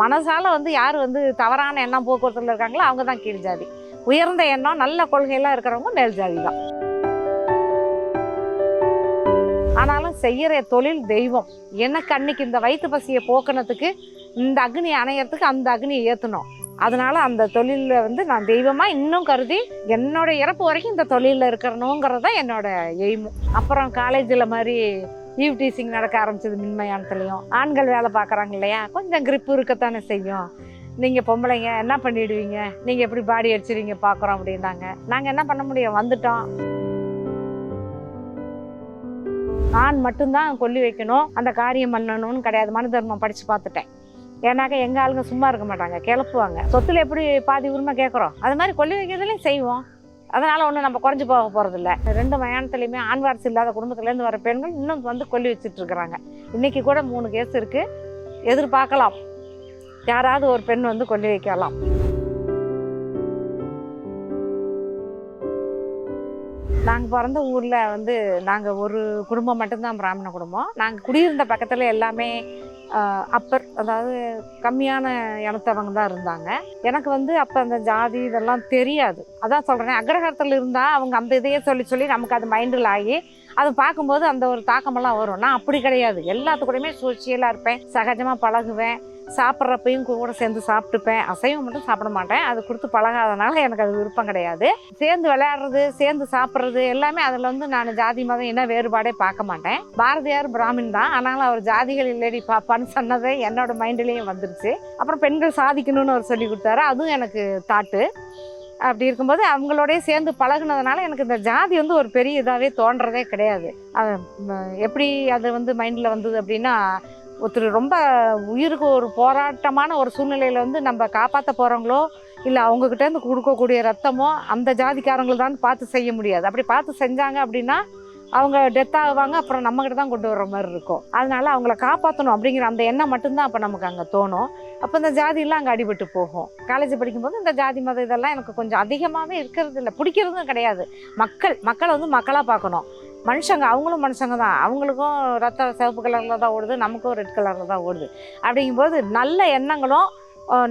மனசால யார் தவறான எண்ணம் போக்குவரத்தில் இருக்காங்களோ அவங்க தான் கீழ் ஜாதி. உயர்ந்த எண்ணம் நல்ல கொள்கையெல்லாம் இருக்கிறவங்க மேல் ஜாதி தான். ஆனாலும் செய்கிற தொழில் தெய்வம். எனக்கு அன்னைக்கு இந்த வயிற்று பசியை போக்குனதுக்கு இந்த அக்னி அணையறதுக்கு அந்த அக்னியை ஏற்றணும். அதனால அந்த தொழிலில் நான் தெய்வமாக இன்னும் கருதி என்னோட இறப்பு வரைக்கும் இந்த தொழிலில் இருக்கிறணுங்கிறது தான் என்னோட எய்மும். அப்புறம் காலேஜில் மாதிரி ஈவ் டீசிங் நடக்க ஆரம்பிச்சது. மின்மயானத்துலேயும் ஆண்கள் வேலை பார்க்குறாங்க இல்லையா, கொஞ்சம் கிரிப்பு இருக்கத்தானே செய்யும். நீங்கள் பொம்பளைங்க என்ன பண்ணிடுவீங்க, நீங்கள் எப்படி பாடி அடிச்சிருவீங்க பார்க்குறோம் அப்படின்னாங்க. நாங்கள் என்ன பண்ண முடியும், வந்துட்டோம். நான் மட்டும்தான் கொல்லி வைக்கணும், அந்த காரியம் பண்ணணும்னு கிடையாது. மனு தர்மம் படித்து பார்த்துட்டேன். ஏன்னாக்கா எங்கள் ஆளுங்க சும்மா இருக்க மாட்டாங்க, கிளப்புவாங்க. சொத்துல எப்படி பாதி உரிமை கேட்குறோம், அது மாதிரி கொல்லி வைக்கிறதுலையும் செய்வோம். அதனால் ஒன்றும் நம்ம குறைஞ்சி போக போகிறதில்ல. 2 மயானத்துலேயுமே ஆண் வாரிசு இல்லாத குடும்பத்துலேருந்து வர பெண்கள் இன்னும் கொல்லி வச்சுட்ருக்குறாங்க. இன்றைக்கி கூட 3 கேஸ் இருக்குது. எதிர்பார்க்கலாம் யாராவது ஒரு பெண் கொல்லி வைக்கலாம். நாங்கள் பிறந்த ஊரில் நாங்கள் ஒரு குடும்பம் மட்டும்தான் பிராமண குடும்பம். நாங்கள் குடியிருந்த பக்கத்தில் எல்லாமே அப்பர், அதாவது கம்மியான இனத்தவங்க தான் இருந்தாங்க. எனக்கு அப்போ அந்த ஜாதி இதெல்லாம் தெரியாது. அதான் சொல்கிறேன், அக்ரஹாரத்தில் இருந்தால் அவங்க அந்த இதையே சொல்லி நமக்கு அது மைண்டில் ஆகி அதை பார்க்கும்போது அந்த ஒரு தாக்கமெல்லாம் வரும். நான் அப்படி கிடையாது. எல்லாத்துக்கூடயுமே சோசியலாக இருப்பேன், சகஜமாக பழகுவேன். சாப்பிட்றப்பையும் கூட சேர்ந்து சாப்பிட்டுப்பேன். அசைவம் மட்டும் சாப்பிட மாட்டேன், அது கொடுத்து பழகாதனால எனக்கு அது விருப்பம் கிடையாது. சேர்ந்து விளையாடுறது, சேர்ந்து சாப்பிட்றது எல்லாமே அதில் நான் ஜாதி மதம் என்ன வேறுபாடே பார்க்க மாட்டேன். பாரதியார் பிராமின் தான், ஆனாலும் அவர் ஜாதிகள் இல்லடி பாப்பான்னு சொன்னதை என்னோட மைண்ட்லேயும் வந்துருச்சு. அப்புறம் பெண்கள் சாதிக்கணும்னு அவர் சொல்லி கொடுத்தாரு, அதுவும் எனக்கு தாட்டு. அப்படி இருக்கும்போது அவங்களோடய சேர்ந்து பழகுனதுனால எனக்கு இந்த ஜாதி ஒரு பெரிய இதாகவே தோன்றதே கிடையாது. அது எப்படி அது மைண்டில் வந்தது அப்படின்னா, ஒருத்தர் ரொம்ப உயிருக்கு ஒரு போராட்டமான ஒரு சூழ்நிலையில் நம்ம காப்பாற்ற போகிறவங்களோ இல்லை அவங்கக்கிட்டேருந்து கொடுக்கக்கூடிய ரத்தமோ அந்த ஜாதிக்காரங்களை தான் பார்த்து செய்ய முடியாது. அப்படி பார்த்து செஞ்சாங்க அப்படின்னா அவங்க டெத் ஆகுவாங்க, அப்புறம் நம்மக்கிட்ட தான் கொண்டு வர்ற மாதிரி இருக்கும். அதனால அவங்கள காப்பாற்றணும் அப்படிங்கிற அந்த எண்ணம் மட்டும்தான் அப்போ நமக்கு அங்கே தோணும். அப்போ இந்த ஜாதியெல்லாம் அங்கே அடிபட்டு போகும். காலேஜ் படிக்கும்போது இந்த ஜாதி மதம் இதெல்லாம் எனக்கு கொஞ்சம் அதிகமாகவே இருக்கிறது இல்லை, பிடிக்கிறதும் கிடையாது. மக்களை மக்களாக பார்க்கணும். மனுஷங்க அவங்களும் மனுஷங்க தான், அவங்களுக்கும் ரத்தம் சிவப்பு கலரில் தான் ஓடுது, நமக்கும் ரெட் கலரில் தான் ஓடுது. அப்படிங்கும்போது நல்ல எண்ணங்களும்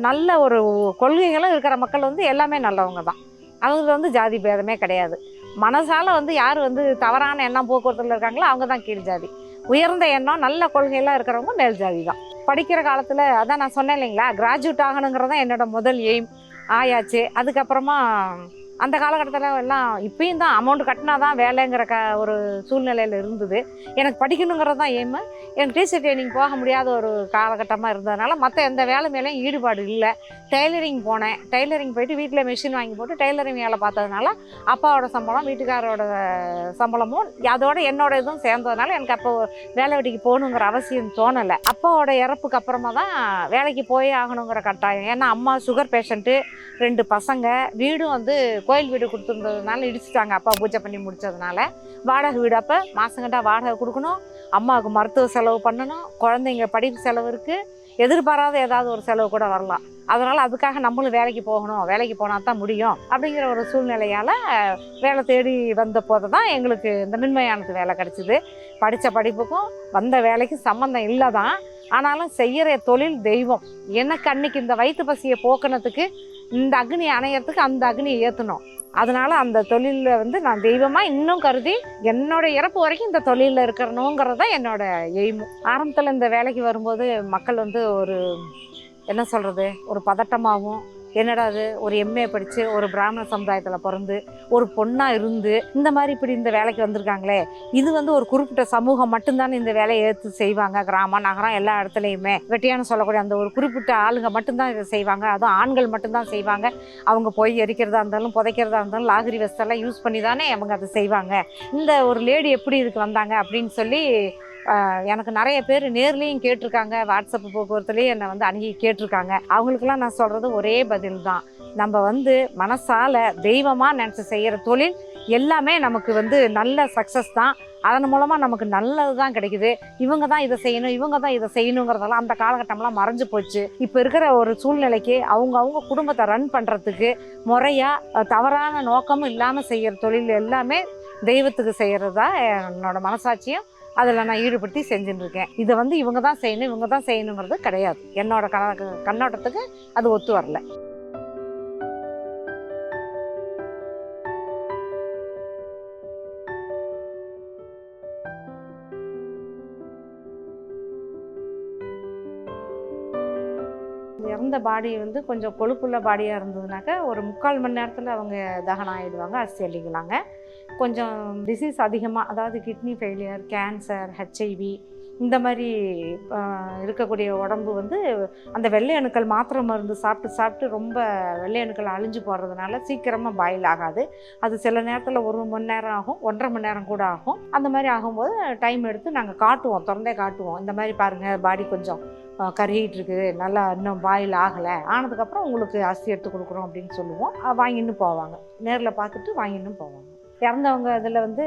நல்ல ஒரு கொள்கைகளும் இருக்கிற மக்கள் எல்லாமே நல்லவங்க தான். அவங்க ஜாதி பேதமே கிடையாது. மனசால யார் தவறான எண்ணம் போக்குவரத்தில் இருக்காங்களோ அவங்க தான் கீழ் ஜாதி. உயர்ந்த எண்ணம் நல்ல கொள்கையெல்லாம் இருக்கிறவங்க மேல் ஜாதி தான். படிக்கிற காலத்தில் அதான் நான் சொன்னேன் இல்லைங்களா, கிராஜுவேட் ஆகணுங்கிறது தான் என்னோட முதல் எய்ம். ஆயாச்சு. அதுக்கப்புறமா அந்த காலகட்டத்தில் எல்லாம் இப்பயும் தான் அமௌண்ட் கட்டினா தான் வேலைங்கிற ஒரு சூழ்நிலையில் இருந்தது. எனக்கு படிக்கணுங்கிறது தான் எய்மு. எனக்கு டீச்சர் ட்ரைனிங் போக முடியாத ஒரு காலகட்டமாக இருந்ததுனால மற்ற எந்த வேலை மேலேயும் ஈடுபாடு இல்லை. டெய்லரிங் போனேன். டெய்லரிங் போயிட்டு வீட்டில் மிஷின் வாங்கி போட்டு டெய்லரிங் வேலை பார்த்ததுனால அப்பாவோட சம்பளம் வீட்டுக்காரோட சம்பளமும் அதோட என்னோட இதுவும் சேர்ந்ததுனால எனக்கு அப்போ வேலை வெட்டிக்கு போகணுங்கிற அவசியம் தோணலை. அப்பாவோட இறப்புக்கு அப்புறமா தான் வேலைக்கு போய் ஆகணுங்கிற கட்டாயம். ஏன்னா அம்மா சுகர் பேஷண்ட்டு, 2 பசங்க, வீடும் கோயில் வீடு கொடுத்துருந்ததுனால இடிச்சுட்டாங்க. அப்பா பூஜை பண்ணி முடிச்சதுனால வாடகை வீடு. அப்போ மாதங்கட்டா வாடகை கொடுக்கணும், அம்மாவுக்கு மருத்துவ செலவு பண்ணணும், குழந்தைங்க படிப்பு செலவு இருக்குது, எதிர்பாராத ஏதாவது ஒரு செலவு கூட வரலாம். அதனால் அதுக்காக நம்மளும் வேலைக்கு போகணும், வேலைக்கு போனால் தான் முடியும் அப்படிங்கிற ஒரு சூழ்நிலையால் வேலை தேடி வந்த போது தான் எங்களுக்கு இந்த மின்மயானத்து வேலை கிடச்சிது. படித்த படிப்புக்கும் வந்த வேலைக்கும் சம்மந்தம் இல்லை தான், ஆனாலும் செய்கிற தொழில் தெய்வம். எனக்கு அன்னைக்கு இந்த வயிற்று பசியை போக்குனதுக்கு இந்த அக்னி அணையறதுக்கு அந்த அக்னியை ஏற்றணும். அதனால் அந்த தொழிலில் நான் தெய்வமாக இன்னும் கருதி என்னோட இறப்பு வரைக்கும் இந்த தொழிலில் இருக்கிறணுங்கிறது தான் என்னோட எய்மும். ஆரம்பத்தில் இந்த வேலைக்கு வரும்போது மக்கள் ஒரு என்ன சொல்கிறது, ஒரு பதட்டமாகவும், என்னடா அது ஒரு எம்ஏ படித்து ஒரு பிராமண சமுதாயத்தில் பிறந்து ஒரு பொண்ணாக இருந்து இந்த மாதிரி இப்படி இந்த வேலைக்கு வந்திருக்காங்களே, இது ஒரு குறிப்பிட்ட சமூகம் மட்டும்தானே இந்த வேலையை ஏற்று செய்வாங்க. கிராமம் நகரம் எல்லா இடத்துலையுமே வெட்டியான சொல்லக்கூடிய அந்த ஒரு குறிப்பிட்ட ஆளுங்க மட்டும்தான் இதை செய்வாங்க, அதுவும் ஆண்கள் மட்டும்தான் செய்வாங்க. அவங்க போய் எரிக்கிறதா இருந்தாலும் புதைக்கிறதா இருந்தாலும் லாகிரி வெஸ்டெல்லாம் யூஸ் பண்ணி தானே அவங்க அதை செய்வாங்க. இந்த ஒரு லேடி எப்படி இதுக்கு வந்தாங்க அப்படின்னு சொல்லி எனக்கு நிறைய பேர் நேர்லேயும் கேட்டிருக்காங்க, வாட்ஸ்அப் போக்குவரத்துலேயே என்னை அணுகி கேட்டிருக்காங்க. அவங்களுக்கெல்லாம் நான் சொல்கிறது ஒரே பதில் தான், நம்ம மனசால் தெய்வமாக நினச்சி செய்கிற தொழில் எல்லாமே நமக்கு நல்ல சக்ஸஸ் தான். அதன் மூலமாக நமக்கு நல்லது தான் கிடைக்குது. இவங்க தான் இதை செய்யணும், இவங்க தான் இதை செய்யணுங்கிறதெல்லாம் அந்த காலகட்டம்லாம் மறைஞ்சு போச்சு. இப்போ இருக்கிற ஒரு சூழ்நிலைக்கு அவங்க குடும்பத்தை ரன் பண்ணுறதுக்கு முறையாக தவறான நோக்கமும் இல்லாமல் செய்கிற தொழில் எல்லாமே தெய்வத்துக்கு செய்கிறது தான் என்னோட மனசாட்சியும் அதில் நான் ஈடுபடுத்தி செஞ்சுட்டு இருக்கேன். இதை வந்து இவங்க தான் செய்யணும், இவங்க தான் செய்யணுங்கிறது கிடையாது. என்னோட கண்ணோட்டத்துக்கு அது ஒத்து வரல. இறந்த பாடி வந்து கொஞ்சம் கொழுப்புள்ள பாடியாக இருந்ததுனாக்கா ஒரு 3/4 மணி நேரத்தில் அவங்க தகனம் ஆகிடுவாங்க, அஸ்தி அள்ளிக்கலாங்க. கொஞ்சம் டிசீஸ் அதிகமாக, அதாவது கிட்னி ஃபெயிலியர், கேன்சர், ஹெச்ஐவி இந்த மாதிரி இருக்கக்கூடிய உடம்பு வந்து அந்த வெள்ளை அணுக்கள் மாத்திரை மருந்து சாப்பிட்டு ரொம்ப வெள்ளை அணுக்கள் அழிஞ்சு போடுறதுனால சீக்கிரமாக பாயில் ஆகாது. அது சில நேரத்தில் 1 மணி நேரம் ஆகும், 1.5 மணி நேரம் கூட ஆகும். அந்த மாதிரி ஆகும்போது டைம் எடுத்து நாங்கள் காட்டுவோம், திறந்தே காட்டுவோம். இந்த மாதிரி பாருங்கள், பாடி கொஞ்சம் கருகிட்டு இருக்குது, நல்லா இன்னும் பாயில் ஆகலை, ஆனதுக்கப்புறம் உங்களுக்கு அரிசி எடுத்து கொடுக்குறோம் அப்படின்னு சொல்லுவோம். வாங்கின்னு போவாங்க, நேரில் பார்த்துட்டு வாங்கின்னு போவாங்க. இறந்தவங்க இதில் வந்து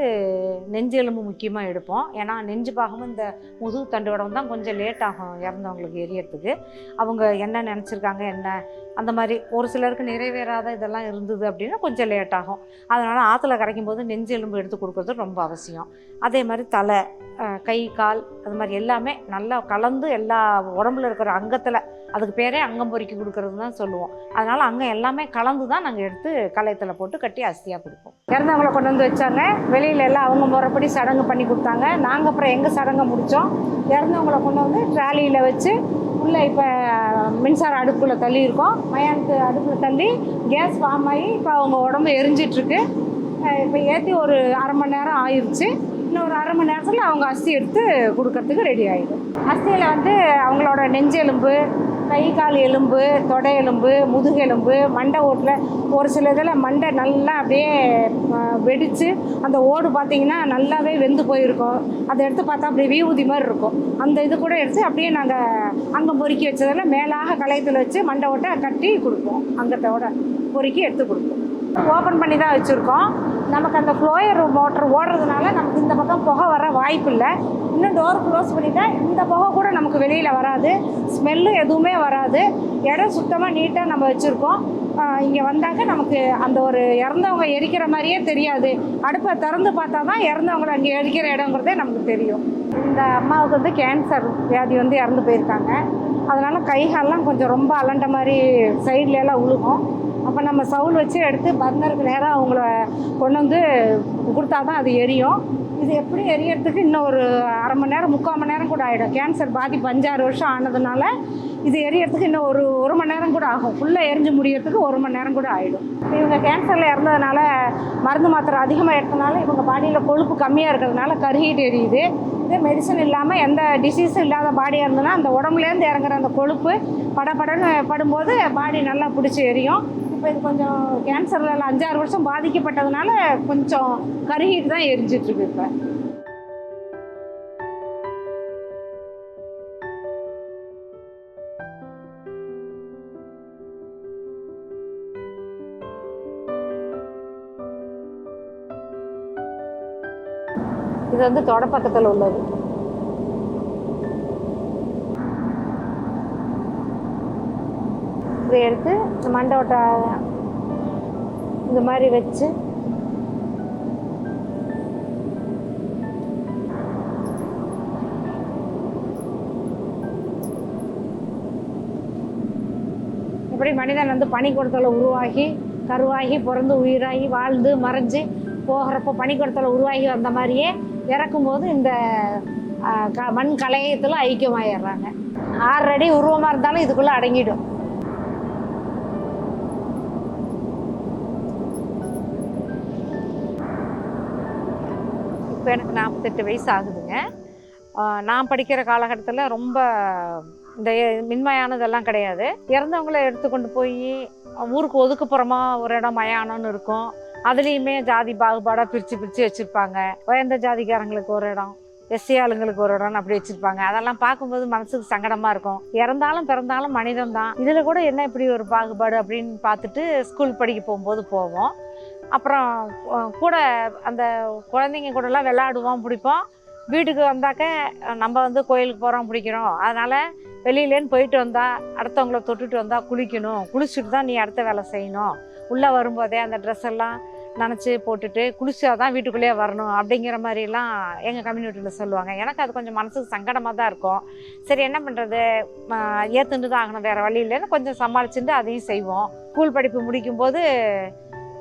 நெஞ்சு எலும்பு முக்கியமாக எடுப்போம். ஏன்னா நெஞ்சு பாகமும் இந்த முதுகு தண்டுவடம் தான் கொஞ்சம் லேட் ஆகும் இறந்தவங்களுக்கு எரியறதுக்கு. அவங்க என்ன நினச்சிருக்காங்க, என்ன அந்த மாதிரி ஒரு சிலருக்கு நிறைவேறாத இதெல்லாம் இருந்தது அப்படின்னா கொஞ்சம் லேட் ஆகும். அதனால் ஆற்றுல கரைக்கும் போது நெஞ்சு எலும்பு எடுத்து கொடுக்குறது ரொம்ப அவசியம். அதே மாதிரி தலை, கை, கால், அது மாதிரி எல்லாமே நல்லா கலந்து எல்லா உடம்புல இருக்கிற அங்கத்தில், அதுக்கு பேரே அங்கம் பொறுக்கி கொடுக்கறது தான் சொல்லுவோம். அதனால் அங்கே எல்லாமே கலந்து தான் நாங்கள் எடுத்து களையத்தில் போட்டு கட்டி அரிசியாக கொடுப்போம். இறந்தவங்களை கொண்டு வந்து வச்சாங்க, வெளியில எல்லாம் அவங்க முறைப்படி சடங்கு பண்ணி கொடுத்தாங்க. நாங்கள் அப்புறம் எங்கள் சடங்கை முடித்தோம். இறந்தவங்களை கொண்டு வந்து ட்ராலியில் வச்சு உள்ளே இப்போ மின்சார அடுப்பில் தள்ளி இருக்கோம். மயானத்து அடுப்பில் தள்ளி கேஸ் ஃபார்ம் ஆகி இப்போ அவங்க உடம்பு எரிஞ்சிட்ருக்கு. இப்போ ஏற்றி ஒரு 1/2 மணி நேரம் ஆயிடுச்சு. இன்னும் ஒரு 1/2 மணி நேரத்தில் அவங்க அஸ்தி எடுத்து கொடுக்கறதுக்கு ரெடி ஆகிடும். அஸ்தியில் வந்து அவங்களோட நெஞ்சு எலும்பு, கை கால் எலும்பு, தொடை எலும்பு, முதுகெலும்பு, மண்டை ஓட்டில் ஒரு சில இதில் மண்டை நல்லா அப்படியே வெடித்து அந்த ஓடு பார்த்திங்கன்னா நல்லாவே வெந்து போயிருக்கும். அதை எடுத்து பார்த்தா அப்படியே விபூதி மாதிரி இருக்கும். அந்த இது கூட எடுத்து அப்படியே நாங்கள் அங்கம் பொறுக்கி வச்சதில் மேலாக களையத்தில் வச்சு மண்டை ஓட்டை கட்டி கொடுப்போம். அங்கத்தோட பொறுக்கி எடுத்து கொடுப்போம். ஓப்பன் பண்ணி தான் வச்சுருக்கோம். நமக்கு அந்த ஃப்ளோயர் மோட்டர் ஓடுறதுனால நமக்கு இந்த பக்கம் புகை வர வாய்ப்பு இல்லை. இன்னும் டோர் க்ளோஸ் பண்ணிட்டா இந்த புகை கூட நமக்கு வெளியில் வராது, ஸ்மெல்லும் எதுவுமே வராது. இடம் சுத்தமாக நீட்டாக நம்ம வச்சுருக்கோம். இங்கே வந்தாக்க நமக்கு அந்த ஒரு இறந்தவங்க எரிக்கிற மாதிரியே தெரியாது. அடுப்பை திறந்து பார்த்தா தான் இறந்தவங்களை அங்கே எரிக்கிற இடங்கிறதே நமக்கு தெரியும். இந்த அம்மாவுக்கு வந்து கேன்சர் வியாதி வந்து இறந்து போயிருக்காங்க. அதனால் கைகாலெலாம் கொஞ்சம் ரொம்ப அலண்ட மாதிரி சைட்லலாம் உழுகும். அப்போ நம்ம சவுல் வச்சு எடுத்து பர்னருக்கு நேராக அவங்கள கொண்டு வந்து கொடுத்தா தான் அது எரியும். இது எப்படி எரியறதுக்கு இன்னும் ஒரு 1/2 மணி நேரம், 3/4 மணி நேரம் கூட ஆகிடும். கேன்சர் பாதிப்பு 5-6 வருஷம் ஆனதுனால இது எரியறதுக்கு இன்னும் ஒரு 1 மணி நேரம் கூட ஆகும். ஃபுல்லாக எரிஞ்சு முடியறதுக்கு 1 மணி நேரம் கூட ஆகிடும். இவங்க கேன்சரில் இறந்ததுனால மருந்து மாத்திரை அதிகமாக எடுத்தனால இவங்க பாடியில் கொழுப்பு கம்மியாக இருக்கிறதுனால கருகிட்டு எரியுது. இதே மெடிசன் இல்லாமல் எந்த டிசீஸும் இல்லாத பாடியாக இருந்ததுன்னா அந்த உடம்புலேருந்து இறங்குற அந்த கொழுப்பு படன்னு படும்போது பாடி நல்லா பிடிச்சி எரியும். இப்போ இது கொஞ்சம் கேன்சரில் 5-6 வருஷம் பாதிக்கப்பட்டதுனால கொஞ்சம் கருகிட்டு தான் எரிஞ்சிட்ருக்கு. இப்போ இது வந்து தொடப்பக்கத்தில் உள்ளது. இதை எடுத்து இந்த மண்டோட்டை இந்த மாதிரி வச்சு எப்படி மனிதன் வந்து பனிக்கூடத்தில் உருவாகி கருவாகி பிறந்து உயிராகி வாழ்ந்து மறைஞ்சு போகிறப்போ பனிக்கூடத்தில் உருவாகி வந்த மாதிரியே இறக்கும்போது இந்த மண் கலையத்தில் ஐக்கியமாயிடுறாங்க. 6 அடி உருவமாக இருந்தாலும் இதுக்குள்ளே அடங்கிடும். இப்போ எனக்கு 48 வயசு ஆகுதுங்க. நான் படிக்கிற காலகட்டத்தில் ரொம்ப இந்த மின்மயானதெல்லாம் கிடையாது. இறந்தவங்கள எடுத்துக்கொண்டு போய் ஊருக்கு ஒதுக்குப்புறமா ஒரு இடம் மயானம்னு இருக்கும். அதுலேயுமே ஜாதி பாகுபாடாக பிரித்து வச்சுருப்பாங்க. உயர்ந்த ஜாதிக்காரங்களுக்கு ஒரு இடம், எஸ்சி ஆளுங்களுக்கு ஒரு இடம்னு அப்படி வச்சுருப்பாங்க. அதெல்லாம் பார்க்கும்போது மனசுக்கு சங்கடமாக இருக்கும். இறந்தாலும் பிறந்தாலும் மனிதன் தான், இதில் கூட என்ன இப்படி ஒரு பாகுபாடு அப்படின்னு பார்த்துட்டு ஸ்கூல் படிக்க போகும்போது போவோம். அப்புறம் கூட அந்த குழந்தைங்க கூடலாம் விளையாடுவோம், பிடிப்போம். வீட்டுக்கு வந்தாக்க நம்ம வந்து கோயிலுக்கு போகிறோம், பிடிக்கிறோம். அதனால் வெளியிலேன்னு போயிட்டு வந்தால் அடுத்தவங்கள தொட்டுட்டு வந்தால் குளிக்கணும், குளிச்சுட்டு தான் நீ அடுத்த வேலை செய்யணும். உள்ளே வரும்போதே அந்த ட்ரெஸ் எல்லாம் நனைச்சி போட்டுட்டு குளிச்சா தான் வீட்டுக்குள்ளேயே வரணும் அப்படிங்கிற மாதிரிலாம் எங்கள் கம்யூனிட்டியில் சொல்லுவாங்க. எனக்கு அது கொஞ்சம் மனசுக்கு சங்கடமாக தான் இருக்கும். சரி என்ன பண்ணுறது, ஏற்றுண்டு தான் ஆகணும், வேறு வழி இல்லைன்னு கொஞ்சம் சமாளிச்சுட்டு அதையும் செய்வோம். ஸ்கூல் படிப்பு முடிக்கும்போது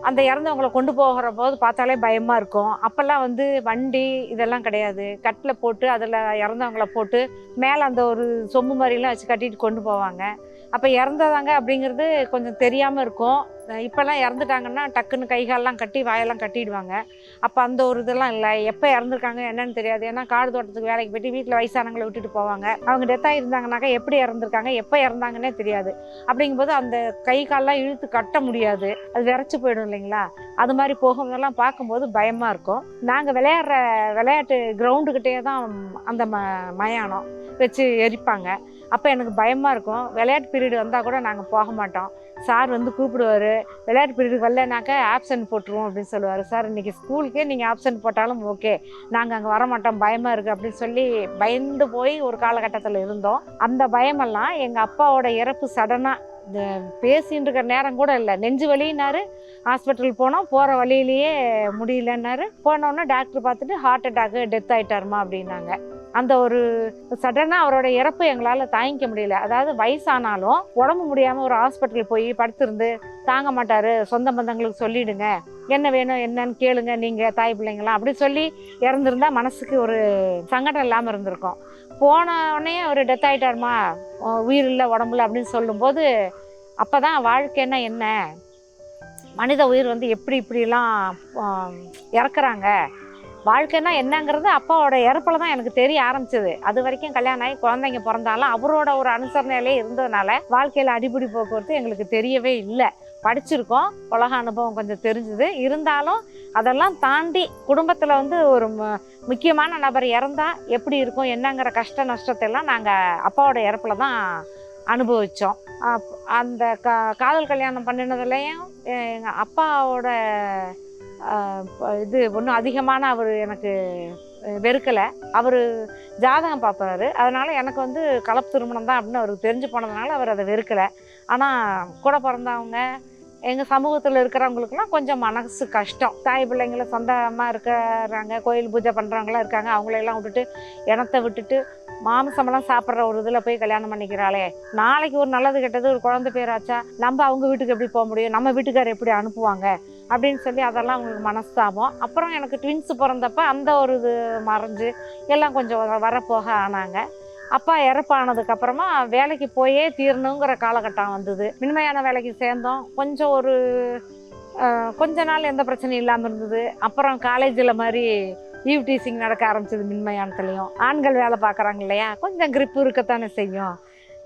அந்த இறந்தவங்கள கொண்டு போகிற போது பார்த்தாலே பயமாக இருக்கும். அப்போல்லாம் வந்து வண்டி இதெல்லாம் கிடையாது. கட்டில் போட்டு அதில் இறந்தவங்கள போட்டு மேலே அந்த ஒரு சொம்பு மாதிரிலாம் வச்சு கட்டிட்டு கொண்டு போவாங்க. அப்போ இறந்ததாங்க அப்படிங்கிறது கொஞ்சம் தெரியாமல் இருக்கும். இப்போல்லாம் இறந்துட்டாங்கன்னா டக்குன்னு கை காலெலாம் கட்டி வாயெல்லாம் கட்டிடுவாங்க. அப்போ அந்த ஒரு இதெல்லாம் இல்லை. எப்போ இறந்துருக்காங்க என்னன்னு தெரியாது. ஏன்னா காடு தோட்டத்துக்கு வேலைக்கு போய்ட்டு வீட்டில் வயசானவங்களை விட்டுட்டு போவாங்க. அவங்க டெத்தாக இருந்தாங்கனாக்கா எப்படி இறந்துருக்காங்க, எப்போ இறந்தாங்கன்னே தெரியாது. அப்படிங்கும்போது அந்த கை காலெலாம் இழுத்து கட்ட முடியாது, அது விரைச்சி போயிடும் இல்லைங்களா. அது மாதிரி போகும்போதெல்லாம் பார்க்கும்போது பயமாக இருக்கும். நாங்கள் விளையாடுற விளையாட்டு கிரவுண்டுக்கிட்டே தான் அந்த மயானம் வச்சு எரிப்பாங்க. அப்போ எனக்கு பயமாக இருக்கும். விளையாட்டு பீரியடு வந்தால் கூட நாங்கள் போக மாட்டோம். சார் வந்து கூப்பிடுவார், விளையாட்டு பீரியடுக்கு வரலனாக்கா ஆப்சன்ட் போட்டுருவோம் அப்படின்னு சொல்லுவார். சார் இன்றைக்கி ஸ்கூலுக்கே நீங்கள் ஆப்சன்ட் போட்டாலும் ஓகே, நாங்கள் அங்கே வரமாட்டோம், பயமாக இருக்குது அப்படின்னு சொல்லி பயந்து போய் ஒரு காலகட்டத்தில் இருந்தோம். அந்த பயமெல்லாம் எங்கள் அப்பாவோட இறப்பு சடனாக இந்த பேசின்னு இருக்கிற நேரம் கூட இல்லை. நெஞ்சு வலின்னாரு, ஹாஸ்பிட்டல் போனோம், போகிற வழியிலேயே முடியலன்னாரு. போனோன்னே டாக்டர் பார்த்துட்டு ஹார்ட் அட்டாக்கு டெத் ஆகிட்டாருமா அப்படின்னாங்க. அந்த ஒரு சடனாக அவரோட இறப்பு எங்களால் தாங்கிக்க முடியல. அதாவது வயசானாலும் உடம்பு முடியாமல் ஒரு ஹாஸ்பிட்டல் போய் படுத்திருந்து தாங்க மாட்டார், சொந்த பந்தங்களுக்கு சொல்லிவிடுங்க, என்ன வேணும் என்னன்னு கேளுங்க நீங்கள் தாய் பிள்ளைங்களாம் அப்படி சொல்லி இறந்துருந்தா மனசுக்கு ஒரு சங்கடம் இல்லாமல் இருந்திருக்கும். போனோடனே அவர் டெத் ஆகிட்டாருமா, உயிர் இல்லை உடம்புல அப்படின்னு சொல்லும்போது அப்போ தான் வாழ்க்கைன்னா என்ன, மனித உயிர் வந்து எப்படி இப்படிலாம் இறக்குறாங்க, வாழ்க்கைன்னா என்னங்கிறது அப்பாவோட இறப்பில் தான் எனக்கு தெரிய ஆரம்பிச்சது. அது வரைக்கும் கல்யாணம் ஆகி குழந்தைங்க பிறந்தாலும் அவரோட ஒரு அனுசரணையிலே இருந்ததுனால வாழ்க்கையில் அடிப்படை போக்குவரத்து எங்களுக்கு தெரியவே இல்லை. படிச்சிருக்கோம், உலக அனுபவம் கொஞ்சம் தெரிஞ்சுது. இருந்தாலும் அதெல்லாம் தாண்டி குடும்பத்தில் வந்து ஒரு முக்கியமான நபர் இறந்தால் எப்படி இருக்கும் என்னங்கிற கஷ்ட நஷ்டத்தை எல்லாம் நாங்கள் அப்பாவோட இறப்பில் தான் அனுபவித்தோம். அந்த காதல் கல்யாணம் பண்ணினதுலேயும் எங்கள் அப்பாவோட இது ஒன்றும் அதிகமான அவர் எனக்கு வெறுக்கலை. அவர் ஜாதகம் பார்ப்பாரு, அதனால் எனக்கு வந்து கலப்பு திருமணம் தான் அப்படின்னு அவருக்கு தெரிஞ்சு போனதுனால அவர் அதை வெறுக்கலை. ஆனால் கூட பிறந்தவங்க எங்கள் சமூகத்தில் இருக்கிறவங்களுக்குலாம் கொஞ்சம் மனசு கஷ்டம். தாய் பிள்ளைங்களை சொந்தமாக இருக்கிறாங்க, கோயில் பூஜை பண்ணுறவங்களாம் இருக்காங்க, அவங்களையெல்லாம் விட்டுட்டு இனத்தை விட்டுட்டு மாமிசமெல்லாம் சாப்பிட்ற ஒரு இதில் போய் கல்யாணம் பண்ணிக்கிறாளே, நாளைக்கு ஒரு நல்லது கெட்டது ஒரு குழந்தை பேராச்சா நம்ம அவங்க வீட்டுக்கு எப்படி போக முடியும், நம்ம வீட்டுக்காரர் எப்படி அனுப்புவாங்க அப்படின்னு சொல்லி அதெல்லாம் அவங்களுக்கு மனஸ்தாபம். அப்புறம் எனக்கு ட்வின்ஸு பிறந்தப்ப அந்த ஒரு இது மறைஞ்சு எல்லாம் கொஞ்சம் வரப்போக ஆனாங்க. அப்பா இறப்பானதுக்கப்புறமா வேலைக்கு போயே தீரணுங்கிற காலகட்டம் வந்தது. மின்மையான வேலைக்கு சேர்ந்தோம். கொஞ்சம் ஒரு கொஞ்ச நாள் எந்த பிரச்சனையும் இல்லாமல் இருந்தது. அப்புறம் காலேஜில் மாதிரி ஈவ் டீசிங் நடக்க ஆரம்பிச்சது. மின்மயானத்துலேயும் ஆண்கள் வேலை பார்க்குறாங்க இல்லையா, கொஞ்சம் கிரிப்பு இருக்கத்தானே செய்யும்.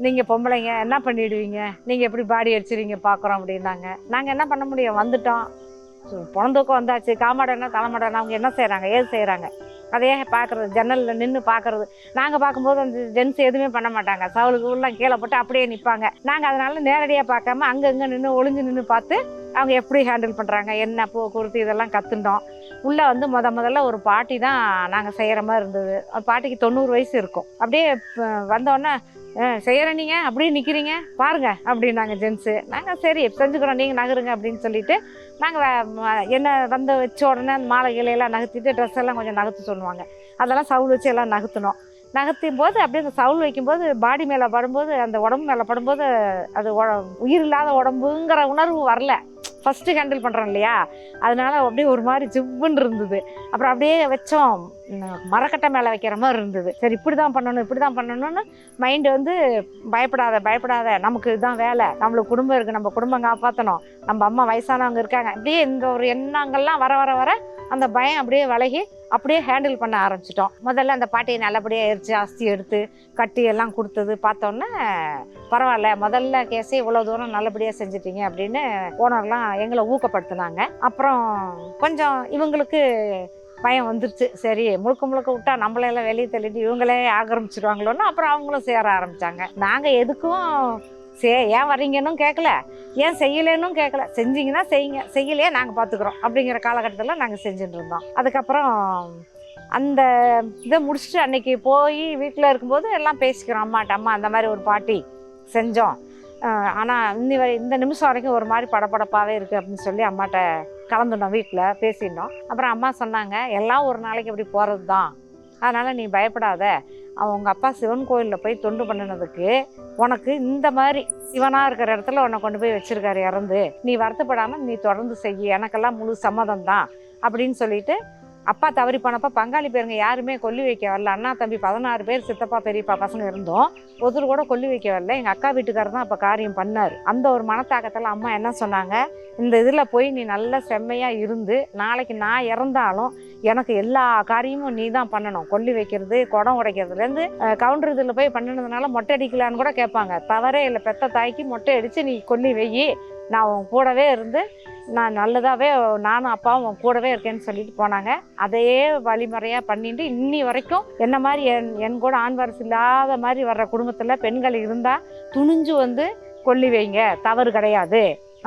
நீங்கள் பொம்பளைங்க என்ன பண்ணிவிடுவீங்க, நீங்கள் எப்படி பாடி அடிச்சிருவீங்க பார்க்குறோம் அப்படின்னாங்க. நாங்கள் என்ன பண்ண முடியும், வந்துட்டோம், பொழந்தூக்கம் வந்தாச்சு. காமாடனா தலைமாடனா அவங்க என்ன செய்கிறாங்க ஏது செய்கிறாங்க அதையே பார்க்குறது, ஜன்னலில் நின்று பார்க்குறது. நாங்கள் பார்க்கும்போது அந்த ஜென்ஸ் எதுவுமே பண்ண மாட்டாங்க, சவுளுக்கு உள்ள கீழே போட்டு அப்படியே நிற்பாங்க. நாங்கள் அதனால நேரடியாக பார்க்காம அங்கங்கே நின்று ஒளிஞ்சு நின்று பார்த்து அவங்க எப்படி ஹேண்டில் பண்ணுறாங்க என்ன போக்குவரத்து இதெல்லாம் கற்றுட்டோம். உள்ளே வந்து முதல்ல ஒரு பாட்டி தான் நாங்கள் செய்கிற மாதிரி இருந்தது. பாட்டிக்கு 90 வயசு இருக்கும். அப்படியே வந்தோடனே செய்கிற நீங்கள் அப்படியே நிற்கிறீங்க பாருங்க அப்படின்னாங்க ஜென்ஸு. நாங்கள் சரி செஞ்சுக்கிறோம், நீங்கள் நகருங்க அப்படின்னு சொல்லிட்டு நாங்கள் என்ன வந்த வச்ச உடனே அந்த மாலை இலையெல்லாம் நகர்த்திட்டு ட்ரெஸ் எல்லாம் கொஞ்சம் நகர்த்து சொல்லுவாங்க. அதெல்லாம் சவுல் வச்சு எல்லாம் நகர்த்தினோம். நகர்த்தும் போது அப்படியே அந்த சவுல் வைக்கும்போது பாடி மேலே படும்போது அந்த உடம்பு மேலே படும்போது அது உயிர் இல்லாத உடம்புங்கிற உணர்வு வரல. ஃபஸ்ட்டு ஹேண்டில் பண்ணுறோம் இல்லையா, அதனால அப்படியே ஒரு மாதிரி ஜிவ்வுன்னு இருந்தது. அப்புறம் அப்படியே வச்சோம், மரக்கட்டை மேலே வைக்கிற மாதிரி இருந்தது. சரி இப்படி தான் பண்ணணும்னு மைண்டு வந்து பயப்படாத நமக்கு இதுதான் வேலை, நம்மளுக்கு குடும்பம் இருக்குது, நம்ம குடும்பம் காப்பாற்றணும், நம்ம அம்மா வயசானவங்க இருக்காங்க, அப்படியே இந்த ஒரு எண்ணங்கள்லாம் வர அந்த பயம் அப்படியே விலகி அப்படியே ஹேண்டில் பண்ண ஆரம்பிச்சிட்டோம். முதல்ல அந்த பாட்டியை நல்லபடியாக எரிச்சு அஸ்தி எடுத்து கட்டி எல்லாம் கொடுத்தது பார்த்தோன்னே பரவாயில்ல, முதல்ல கேஸே இவ்வளோ தூரம் நல்லபடியாக செஞ்சிட்டீங்க அப்படின்னு ஓனர்லாம் எங்களை ஊக்கப்படுத்தினாங்க. அப்புறம் கொஞ்சம் இவங்களுக்கு பயம் வந்துருச்சு, சரி முழுக்க விட்டா நம்மளையெல்லாம் வெளியே தள்ளிட்டு இவங்களே ஆக்கிரமிச்சிடுவாங்களோன்னு அப்புறம் அவங்களும் சேர ஆரம்பித்தாங்க. நாங்கள் எதுக்கும் ஏன் வர்றீங்கன்னு கேட்கல, ஏன் செய்யலைன்னு கேட்கல, செஞ்சிங்கன்னா செய்யுங்க, செய்யலையே நாங்கள் பார்த்துக்குறோம் அப்படிங்கிற காலகட்டத்தில் நாங்கள் செஞ்சுட்டு இருந்தோம். அதுக்கப்புறம் அந்த இதை முடிச்சுட்டு அன்னைக்கு போய் வீட்டில் இருக்கும்போது எல்லாம் பேசிக்கிறோம் அம்மாட்ட, அம்மா அந்த மாதிரி ஒரு பாட்டி செஞ்சோம், ஆனால் இந்த நிமிஷம் வரைக்கும் ஒரு மாதிரி படபடப்பாகவே இருக்குது அப்படின்னு சொல்லி அம்மாட்ட கலந்துட்டோம், வீட்டில் பேசியிருந்தோம். அப்புறம் அம்மா சொன்னாங்க, எல்லாம் ஒரு நாளைக்கு அப்படி போகிறது தான், அதனால் நீ பயப்படாத. அவங்க அப்பா சிவன் கோயிலில் போய் தொண்டு பண்ணினதுக்கு உனக்கு இந்த மாதிரி சிவனாக இருக்கிற இடத்துல உன்னை கொண்டு போய் வச்சுருக்காரு இறந்து, நீ வருத்தப்படாமல் நீ தொடர்ந்து செய்ய, எனக்கெல்லாம் முழு சம்மதம் தான் அப்படின்னு சொல்லிட்டு, அப்பா தவறி போனப்போ பங்காளி பேருங்க யாருமே கொல்லி வைக்க வரல. அண்ணா தம்பி 16 பேர் சித்தப்பா பெரியப்பா பசங்க இருந்தோம், ஒருத்தர் கூட கொல்லி வைக்க வரல. எங்கள் அக்கா வீட்டுக்காரர் தான் அப்போ காரியம் பண்ணார். அந்த ஒரு மனத்தாக்கத்தில் அம்மா என்ன சொன்னாங்க, இந்த இதில் போய் நீ நல்ல செம்மையாக இருந்து, நாளைக்கு நான் இறந்தாலும் எனக்கு எல்லா காரியமும் நீ தான் பண்ணணும். கொல்லி வைக்கிறது, குடம் உடைக்கிறதுலேருந்து கவுண்டர் இதில் போய் பண்ணினதுனால மொட்டை அடிக்கலான்னு கூட கேட்பாங்க. தவறே இல்லை, பெத்த தாய்க்கு மொட்டை அடித்து நீ கொல்லி வெயி, நான் உன் கூடவே இருந்து நான் நல்லதாகவே நானும் அப்பாவும் உன் கூடவே இருக்கேன்னு சொல்லிட்டு போனாங்க. அதையே வழிமுறையாக பண்ணிட்டு இன்னி வரைக்கும் என்ன மாதிரி என் கூட ஆண் வாரிசு இல்லாத மாதிரி வர்ற குடும்பத்தில் பெண்கள் இருந்தால் துணிஞ்சு வந்து கொல்லி வைங்க, தவறு கிடையாது.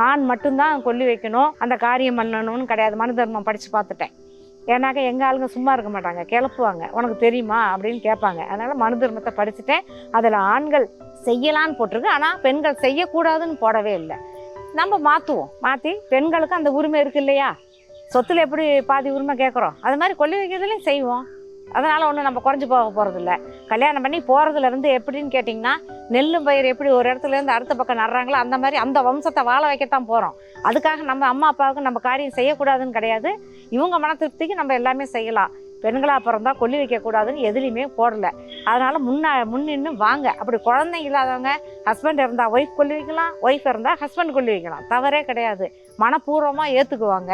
ஆண் மட்டும்தான் கொல்லி வைக்கணும், அந்த காரியம் பண்ணணும்னு கிடையாது. மனு தர்மம் படித்து பார்த்துட்டேன். ஏன்னாக்கா எங்கள் ஆளுங்க சும்மா இருக்க மாட்டாங்க, கிளப்புவாங்க, உனக்கு தெரியுமா அப்படின்னு கேட்பாங்க. அதனால் மனு தர்மத்தை படிச்சுட்டேன். அதில் ஆண்கள் செய்யலான்னு போட்டிருக்கு, ஆனால் பெண்கள் செய்யக்கூடாதுன்னு போடவே இல்லை. நம்ம மாற்றுவோம், மாற்றி பெண்களுக்கு அந்த உரிமை இருக்குது இல்லையா, சொத்தில் எப்படி பாதி உரிமை கேட்குறோம், அது மாதிரி கொல்லி வைக்கிறதுலையும் செய்வோம். அதனால் ஒன்றும் நம்ம குறைஞ்சி போக போகிறதில்ல. கல்யாணம் பண்ணி போகிறதுலேருந்து எப்படின்னு கேட்டிங்கன்னா, நெல்லும் பயிர் எப்படி ஒரு இடத்துலேருந்து அடுத்த பக்கம் நடுறாங்களோ அந்த மாதிரி அந்த வம்சத்தை வாழ வைக்கத்தான் போகிறோம். அதுக்காக நம்ம அம்மா அப்பாவுக்கு நம்ம காரியம் செய்யக்கூடாதுன்னு கிடையாது. இவங்க மன திருப்திக்கு நம்ம எல்லாமே செய்யலாம். பெண்களாக பிறந்தா கொல்லி வைக்கக்கூடாதுன்னு எதுலேயுமே போடலை. அதனால் முன்னின்னு வாங்க. அப்படி குழந்தைங்க இல்லாதவங்க ஹஸ்பண்ட் இருந்தால் ஒய்ஃப் கொல்லி வைக்கலாம், ஒய்ஃப் இருந்தால் ஹஸ்பண்ட் கொல்லி வைக்கலாம், தவறே கிடையாது. மனப்பூர்வமாக ஏற்றுக்குவாங்க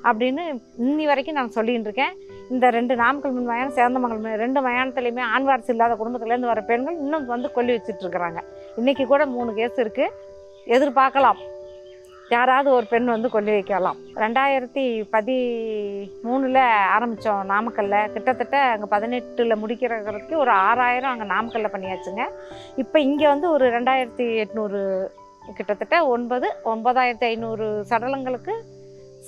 அப்படின்னு இன்னி வரைக்கும் நான் சொல்லிகிட்டு இருக்கேன். இந்த 2 நாமக்கல் முன் மயானம், சேந்தமங்கலம் 2 மயானத்துலேயுமே ஆண் வாரிசு இல்லாத குடும்பத்துலேருந்து வர பெண்கள் இன்னும் வந்து கொல்லி வச்சுட்ருக்குறாங்க. இன்றைக்கி கூட 3 கேஸ் இருக்குது. எதிர்பார்க்கலாம் யாராவது ஒரு பெண் வந்து கொல்லி வைக்கலாம். 2013 ஆரம்பித்தோம் நாமக்கல்லில். கிட்டத்தட்ட அங்கே 18 முடிக்கிறதுக்கு ஒரு 6000 அங்கே நாமக்கல்லில் பண்ணியாச்சுங்க. இப்போ இங்கே வந்து ஒரு 2800 கிட்டத்தட்ட 9500 சடலங்களுக்கு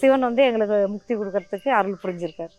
சிவன் வந்து எங்களுக்கு முக்தி கொடுக்கறதுக்கு அருள் புரிஞ்சிருக்கார்.